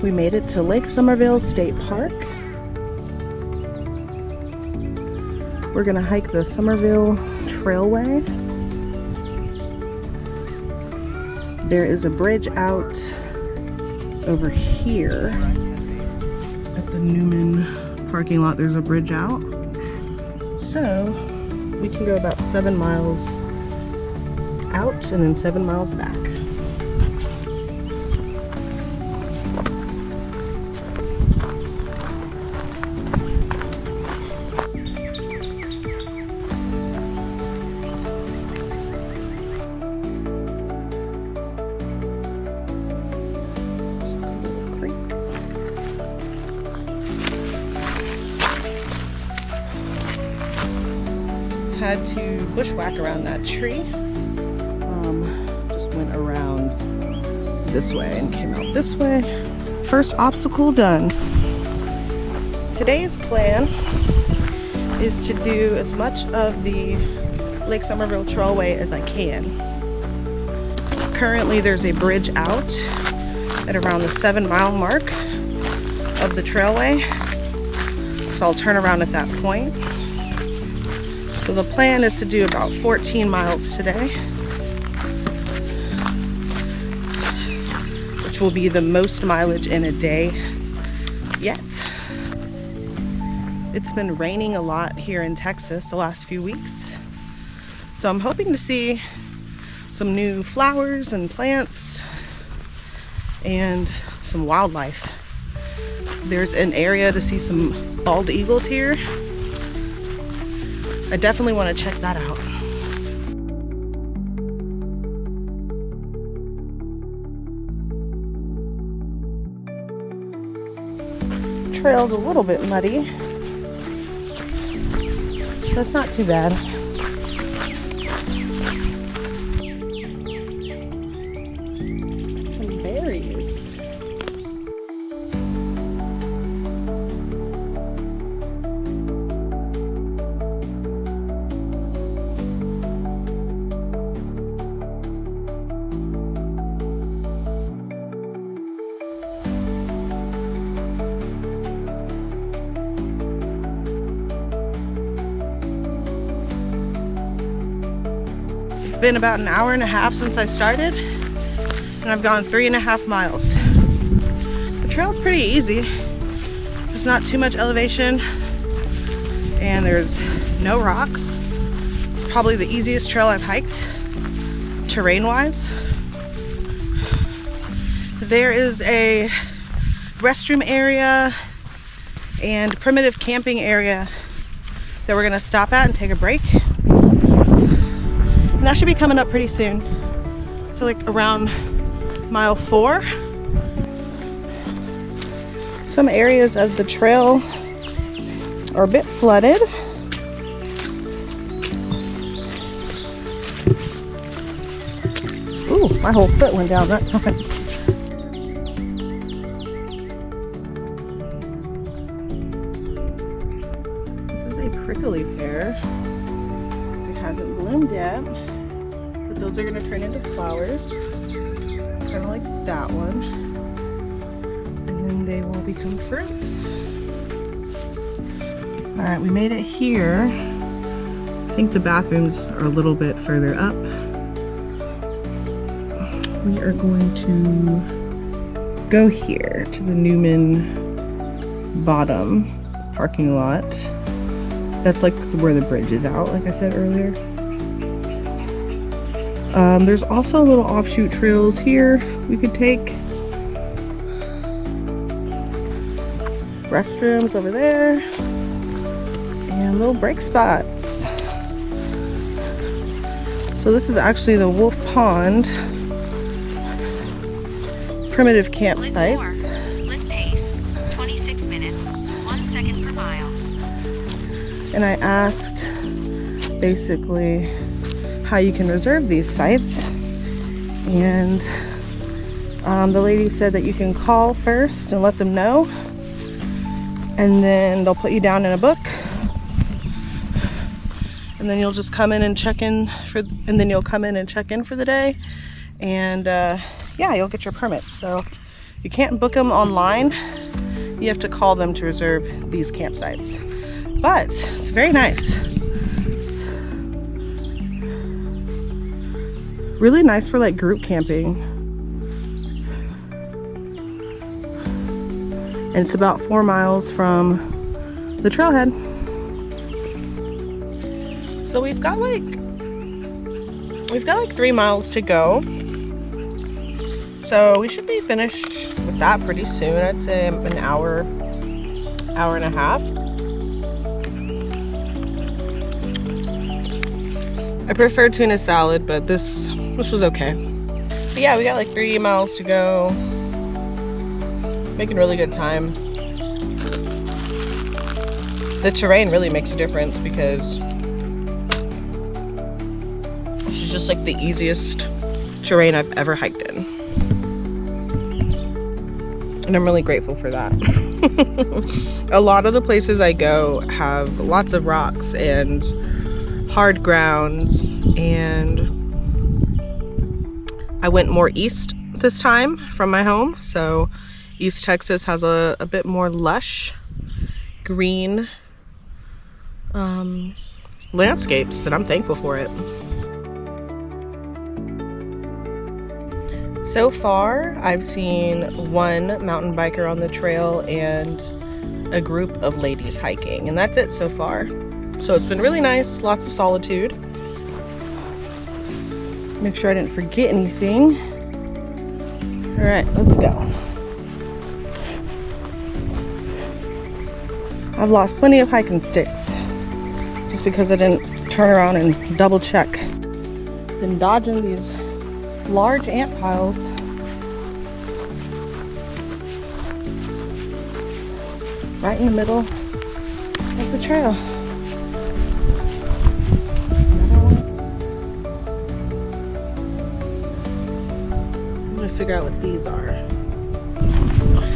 We made it to Lake Somerville State Park. We're gonna hike the Somerville Trailway. There is a bridge out over here at the Newman parking lot. There's a bridge out. So we can go about 7 miles out and then 7 miles back. Had to bushwhack around that tree. Just went around this way and came out this way. First obstacle done. Today's plan is to do as much of the Lake Somerville Trailway as I can. Currently there's a bridge out at around the 7 mile mark of the trailway. So I'll turn around at that point. So the plan is to do about 14 miles today, which will be the most mileage in a day yet. It's been raining a lot here in Texas the last few weeks, so I'm hoping to see some new flowers and plants and some wildlife. There's an area to see some bald eagles here. I definitely want to check that out. Trail's a little bit muddy. That's not too bad. Some berries. It's been about an hour and a half since I started, and I've gone 3.5 miles. The trail's pretty easy. There's not too much elevation, and there's no rocks. It's probably the easiest trail I've hiked, terrain-wise. There is a restroom area and primitive camping area that we're gonna stop at and take a break. And that should be coming up pretty soon. So like around mile 4. Some areas of the trail are a bit flooded. Ooh, my whole foot went down that time. This is a prickly pear. It hasn't bloomed yet. Those are going to turn into flowers, kind of like that one, and then they will become fruits. All right, we made it here. I think the bathrooms are a little bit further up. We are going to go here to the Newman bottom parking lot. That's like where the bridge is out, like I said earlier. There's also little offshoot trails here we could take. Restrooms over there. And little break spots. So this is actually the Wolf Pond primitive campsites. Split pace, 26 minutes, 1 second per mile. And I asked basically how you can reserve these sites, and the lady said that you can call first and let them know, and then they'll put you down in a book, and then you'll just come in and check in for the day, and yeah, you'll get your permit. So You can't book them online. You have to call them to reserve these campsites. But it's very nice. Really nice for like group camping. And it's about 4 miles from the trailhead. So we've got like 3 miles to go. So we should be finished with that pretty soon. I'd say an hour and a half. I prefer tuna salad, but this was okay. But yeah, we got like 3 miles to go. Making really good time. The terrain really makes a difference because this is just like the easiest terrain I've ever hiked in. And I'm really grateful for that. A lot of the places I go have lots of rocks and hard grounds, and I went more east this time from my home. So East Texas has a bit more lush, green landscapes, and I'm thankful for it. So far, I've seen one mountain biker on the trail and a group of ladies hiking, and that's it so far. So it's been really nice, lots of solitude. Make sure I didn't forget anything. All right, let's go. I've lost plenty of hiking sticks just because I didn't turn around and double check. Been dodging these large ant piles. Right in the middle of the trail. I'm gonna figure out what these are.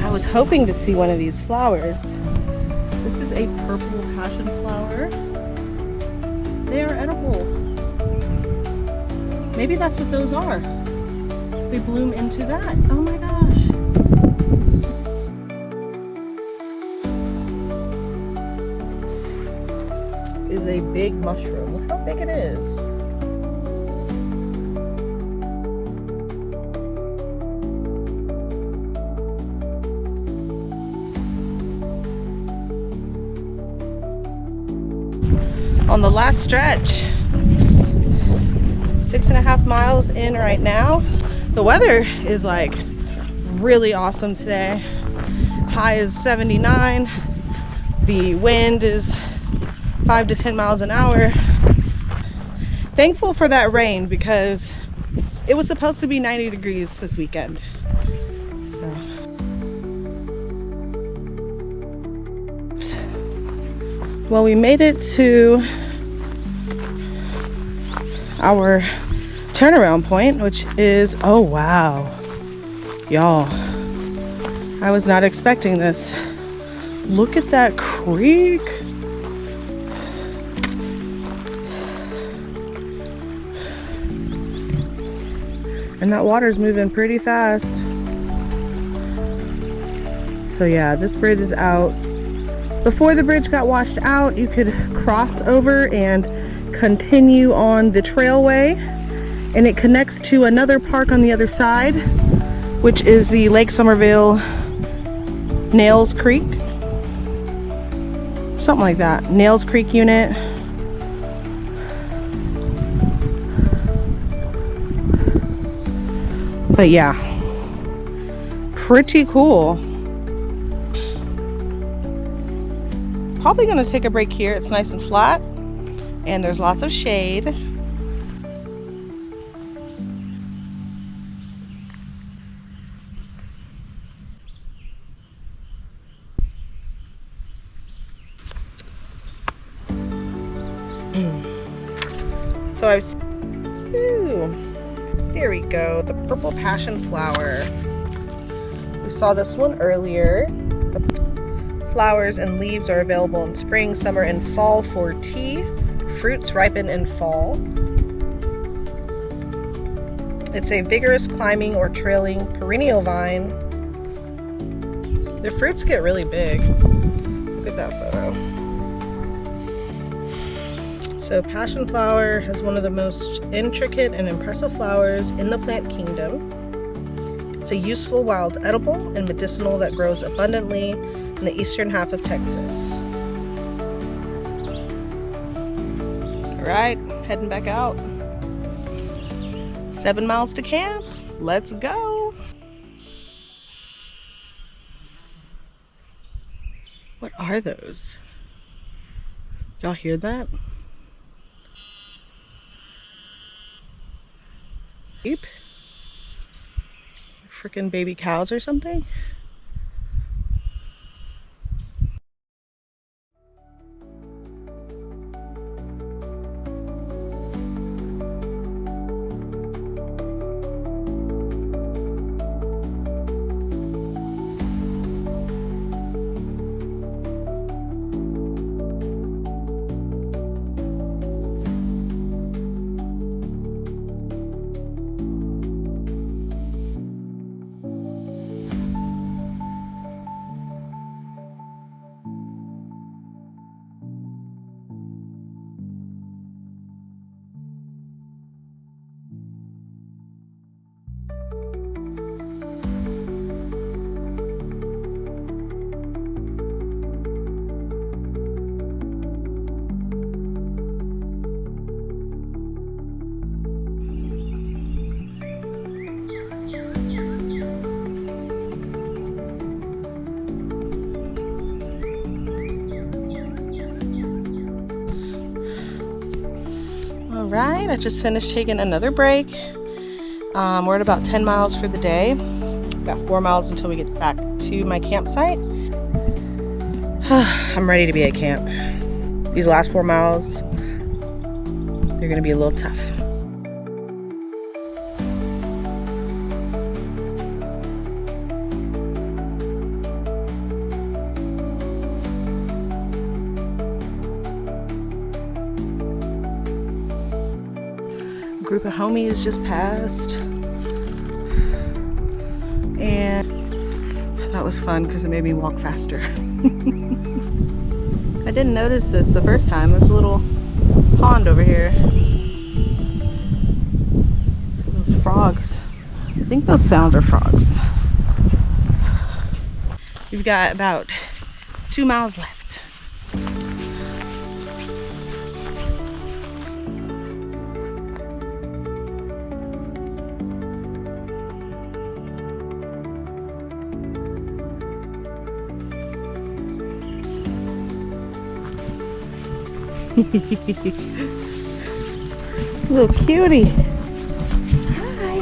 I was hoping to see one of these flowers. This is a purple passion flower. They are edible. Maybe that's what those are. They bloom into that. Oh my gosh. This is a big mushroom. Look how big it is. On the last stretch. 6.5 miles in right now. The weather is like really awesome today. High is 79. The wind is 5 to 10 miles an hour. Thankful for that rain because it was supposed to be 90 degrees this weekend. So. Well, we made it to our turnaround point, which is, oh wow, y'all, I was not expecting this. Look at that creek. And that water's moving pretty fast. So yeah, this bridge is out. Before the bridge got washed out, you could cross over and continue on the trailway, and it connects to another park on the other side, which is the Lake Somerville Nails Creek, something like that, Nails Creek unit. But yeah, pretty cool. Probably gonna take a break here. It's nice and flat and there's lots of shade. So there we go, the purple passion flower. We saw this one earlier. The flowers and leaves are available in spring, summer, and fall for tea. Fruits ripen in fall. It's a vigorous climbing or trailing perennial vine The fruits get really big. Look at that photo. So passion flower has one of the most intricate and impressive flowers in the plant kingdom. It's a useful wild edible and medicinal that grows abundantly in the eastern half of Texas. All right, heading back out. 7 miles to camp. Let's go. What are those? Y'all hear that? Sheep? Freaking baby cows or something? Alright, I just finished taking another break. We're at about 10 miles for the day. Got 4 miles until we get back to my campsite. I'm ready to be at camp. These last 4 miles, they're gonna be a little tough. Group of homies just passed, and that was fun because it made me walk faster. I didn't notice this the first time. There's a little pond over here. Those frogs. I think those sounds are frogs. We've got about 2 miles left. Little cutie. Hi.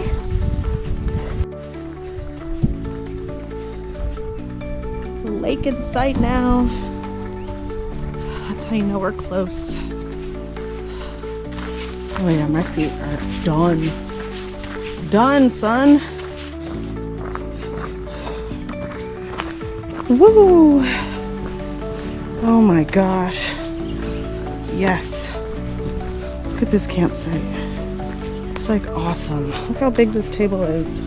The lake in sight now. That's how you know we're close. Oh yeah, my feet are done. Done, son. Woo! Oh my gosh. Yes. Look at this campsite. It's like awesome. Look how big this table is.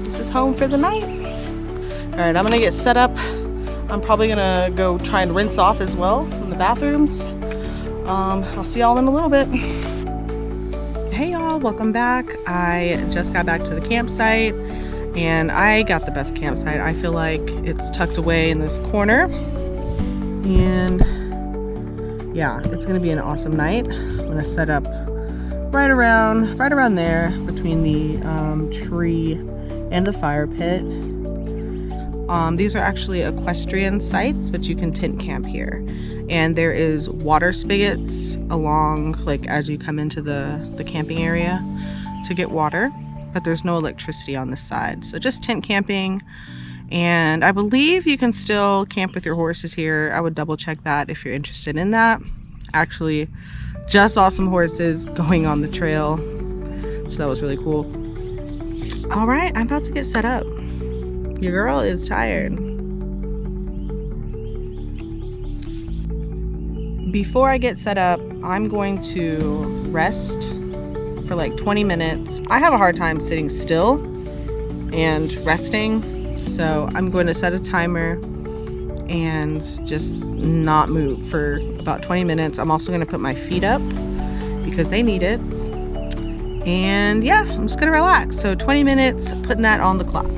This is home for the night. All right, I'm gonna get set up. I'm probably gonna go try and rinse off as well in the bathrooms. I'll see y'all in a little bit. Hey y'all, welcome back. I just got back to the campsite. And I got the best campsite. I feel like it's tucked away in this corner. And yeah, it's gonna be an awesome night. I'm gonna set up right around there between the tree and the fire pit. These are actually equestrian sites, but you can tent camp here. And there is water spigots along, like as you come into the camping area to get water. But there's no electricity on this side. So just tent camping. And I believe you can still camp with your horses here. I would double check that if you're interested in that. Actually, just saw some horses going on the trail. So that was really cool. All right, I'm about to get set up. Your girl is tired. Before I get set up, I'm going to rest for like 20 minutes. I have a hard time sitting still, and resting. So I'm going to set a timer and just not move for about 20 minutes. I'm also going to put my feet up because they need it. And yeah, I'm just going to relax. So 20 minutes, putting that on the clock.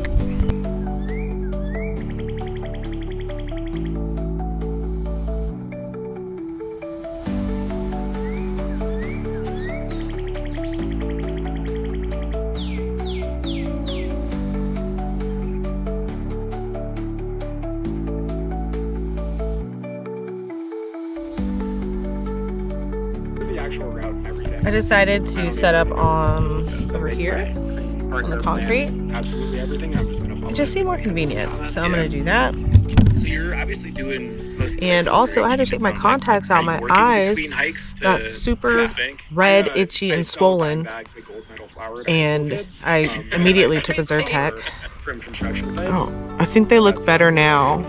Actual route and everything. I decided to set up over here on the concrete. Absolutely everything. I'm just gonna follow. It just seemed more convenient, so I'm gonna do that. So you're obviously doing most of the And also I had to take my contacts out. My eyes got super red, itchy, and swollen. And I immediately took a Zyrtec. From construction sites. Oh, I think they look better now.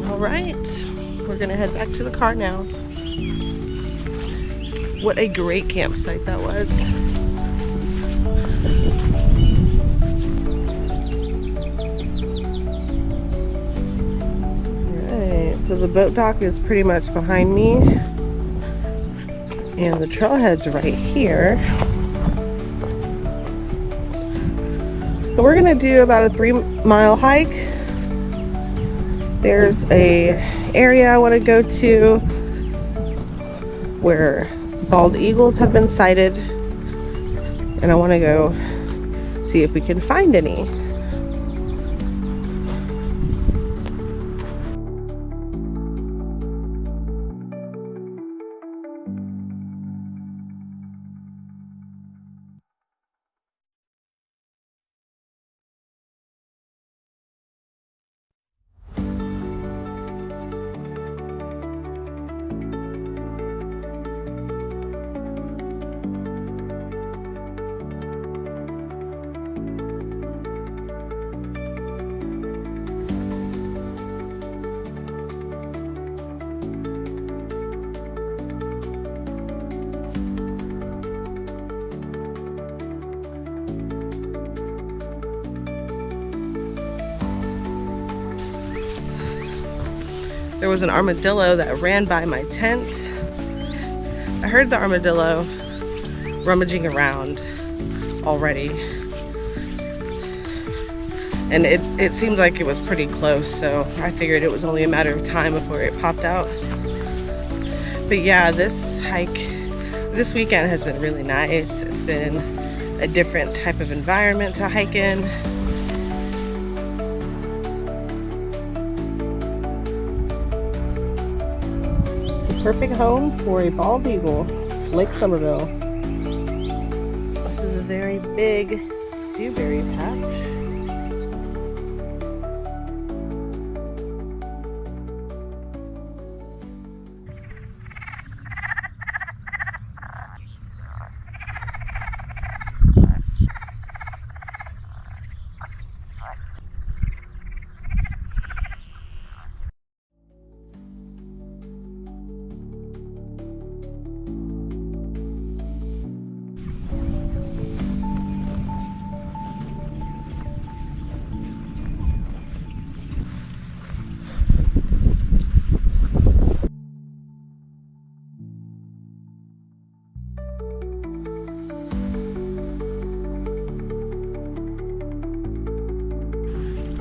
All right, we're gonna head back to the car now. What a great campsite that was. All right, so the boat dock is pretty much behind me, and the trailhead's right here. So we're gonna do about a 3-mile hike. There's a area I want to go to where bald eagles have been sighted, and I want to go see if we can find any. There was an armadillo that ran by my tent. I heard the armadillo rummaging around already. and it seemed like it was pretty close, so I figured it was only a matter of time before it popped out. But yeah, this hike this weekend has been really nice. It's been a different type of environment to hike in. The perfect home for a bald eagle, Lake Somerville. This is a very big dewberry patch.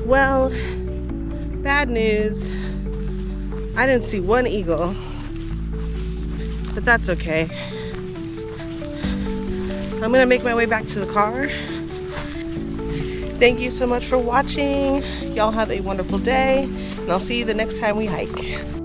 Well, bad news. I didn't see one eagle, but that's okay. I'm gonna make my way back to the car. Thank you so much for watching. Y'all have a wonderful day, and I'll see you the next time we hike.